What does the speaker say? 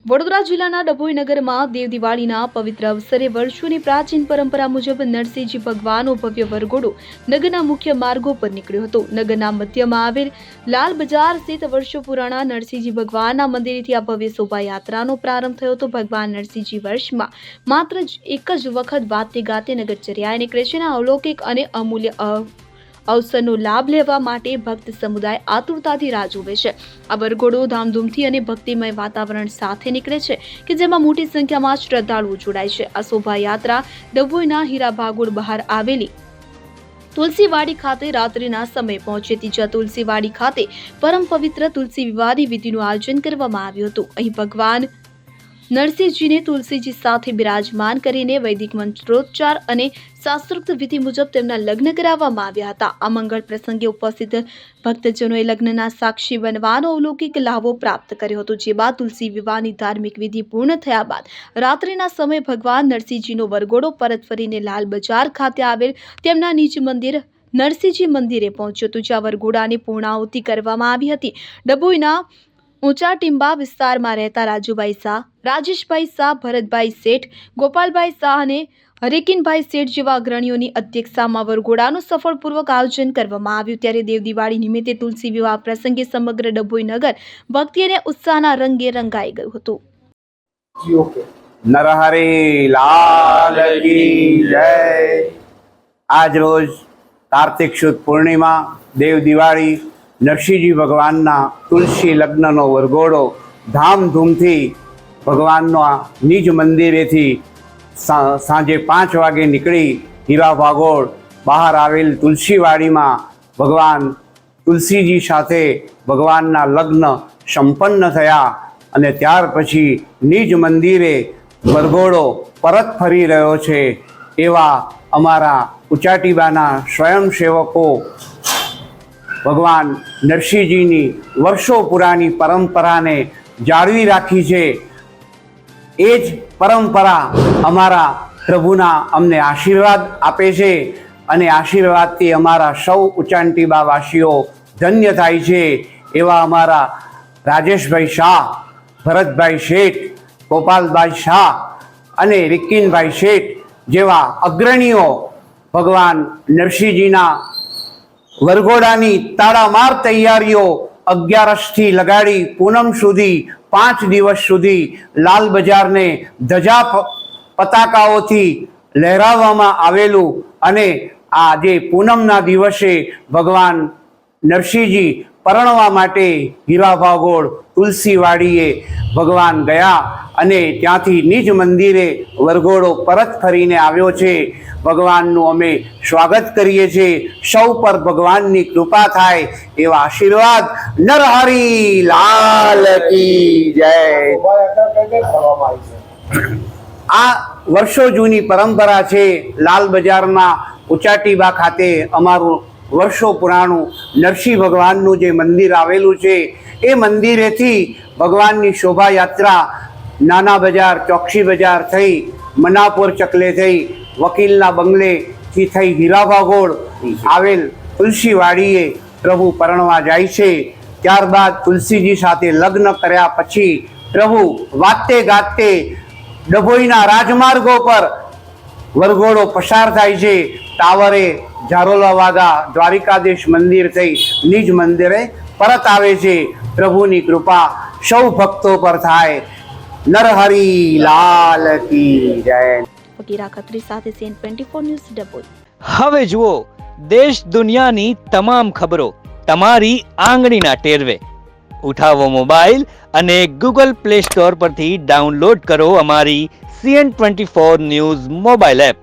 વડોદરા જિલ્લાના ડભોઈ નગરમાં દેવ દિવાળીના પવિત્ર અવસરે વર્ષોની પ્રાચીન પરંપરા મુજબ નરસિંહજી ભગવાનનો ભવ્ય વરઘોડો નગરના મુખ્ય માર્ગો પર નીકળ્યો હતો। નગરના મધ્યમાં આવેલ લાલ બજાર સ્થિત વર્ષો પુરાણા નરસિંહજી ભગવાનના મંદિરેથી આ ભવ્ય શોભાયાત્રાનો પ્રારંભ થયો હતો। ભગવાન નરસિંહજી વર્ષમાં માત્ર એક જ વખત વાતે ગાતે નગરચર્યાએ નીકળે છે અને અલૌકિક અને અમૂલ્ય અવસરનો લાભ લેવા માટે ભક્ત સમુદાય આતુરતાથી રાહ જુએ છે। આ વરઘોડો ધામધૂમથી અને ભક્તિમય વાતાવરણ સાથે નીકળે છે કે જેમાં મોટી સંખ્યામાં શ્રદ્ધાળુઓ જોડાય છે। આ શોભાયાત્રા ડભોઈના હીરા ભાગોળ બહાર આવેલી તુલસીવાડી ખાતે રાત્રિના સમયે પહોંચી હતી, જ્યાં તુલસીવાડી ખાતે પરમ પવિત્ર તુલસી વિવાહની વિધિનું આયોજન કરવામાં આવ્યું હતું। અહીં ભગવાન નરસિંહજીને તુલસીજી સાથે બિરાજમાન કરીને વૈદિક મંત્રોચ્ચાર અને શાસ્ત્રોક્ત વિધિ મુજબ તેમના લગ્ન કરાવવામાં આવ્યા હતા। આ મંગળ પ્રસંગે ઉપસ્થિત ભક્તજનોએ લગ્નના સાક્ષી બનવાનો અલૌકિક લાભો પ્રાપ્ત કર્યો હતો। જે બાદ તુલસી વિવાહની ધાર્મિક વિધિ પૂર્ણ થયા બાદ રાત્રિના સમયે ભગવાન નરસિંહજીનો વરઘોડો પરત ફરીને લાલ બજાર ખાતે આવેલ તેમના નિજ મંદિર નરસિંહજી મંદિરે પહોંચ્યો હતો, જ્યાં વરઘોડાની પૂર્ણાહુતિ કરવામાં આવી હતી। ડભોઈના ઊંચા ટીંબા વિસ્તારમાં રહેતા રાજુભાઈ શાહ, રાજેશભાઈ શાહ, ભરતભાઈ શેઠ, ગોપાલભાઈ શાહ અને હરિકિનભાઈ શેઠ જેવા અગ્રણીઓની અધ્યક્ષતામાં વરઘોડાનું સફળપૂર્વક આયોજન કરવામાં આવ્યું। ત્યારે દેવ દિવાળી નિમિત્તે તુલસી વિવાહ પ્રસંગે સમગ્ર ડભોઈ નગર ભક્તિ અને ઉત્સાહના રંગે રંગાઈ ગયું હતું। નરહરી લાલ કી જય। આજ રોજ કાર્તિક સુદ પૂર્ણિમા, દેવ દિવાળી, નરસિંહજી ભગવાનના તુલસી લગ્નનો વરઘોડો ધામધૂમથી ભગવાનના નિજ મંદિરેથી સાંજે 5 વાગે નીકળી હીરા ભાગોળ બહાર આવેલ તુલસીવાડીમાં ભગવાન તુલસીજી સાથે ભગવાનના લગ્ન સંપન્ન થયા અને ત્યાર પછી નિજ મંદિરે વરઘોડો પરત ફરી રહ્યો છે। એવા અમારા ઉચાટીબાના સ્વયંસેવકો ભગવાન નરસિંહજીની વર્ષો પુરાની પરંપરાને જાળવી રાખી છે। એ જ પરંપરા અમારા પ્રભુના અમને આશીર્વાદ આપે છે અને આશીર્વાદથી અમારા સૌ ઉચાટીબાવાસીઓ ધન્ય થાય છે। એવા અમારા રાજેશભાઈ શાહ, ભરતભાઈ શેઠ, ગોપાલભાઈ શાહ અને રિક્કિનભાઈ શેઠ જેવા અગ્રણીઓ ભગવાન નરસિંહજીના વરઘોડાની તાળામાર તૈયારીઓ 11થી લગાડી પૂનમ સુધી 5 દિવસ સુધી લાલ બજારને ધજા પતાકાઓથી લહેરાવવામાં આવેલું અને આજે પૂનમના દિવસે ભગવાન નરસિંહજી પરણવા માટે હીરા ભાગોળ તુલસીવાડીએ ભગવાન ગયા અને ત્યાંથી નિજ મંદિરે વરઘોડો પરત ફરીને આવ્યો છે। ભગવાનનું અમે સ્વાગત કરીએ છીએ। સૌ પર ભગવાનની કૃપા થાય એવા આશીર્વાદ। નરહરી લાલ કી જય। આ વર્ષો જૂની પરંપરા છે। લાલ બજારમાં ઉચાટીબા ખાતે અમારું વર્ષો પુરાણું નરસિંહ ભગવાનનું જે મંદિર આવેલું છે એ મંદિરેથી ભગવાનની શોભાયાત્રા નાના બજાર, ચોકસી બજાર થઈ, મનાપુર ચકલે થઈ, વકીલના બંગલેથી થઈ હીરા ભાગોળ આવેલ તુલસીવાડીએ પ્રભુ પરણવા જાય છે। ત્યારબાદ તુલસીજી સાથે લગ્ન કર્યા પછી પ્રભુ વાતે ગાતે ડભોઈના રાજમાર્ગો પર વરઘોડો પસાર થાય છે। ટાવરે ઝારોલા વાગા દ્વારિકાધીશ મંદિર થઈ નિજ મંદિરે પરત આવે છે। પ્રભુની કૃપા સૌ ભક્તો પર થાય। નરહરી લાલ કી જય। ફકીરા ખત્રી સાથે CN24 ન્યૂઝ ડભોઈ। હવે જુઓ દેશ દુનિયાની તમામ ખબરો તમારી આંગળીના ટેરવે। ઉઠાવો મોબાઈલ અને Google Play Store પરથી ડાઉનલોડ કરો અમારી CN24 ન્યૂઝ મોબાઈલ એપ।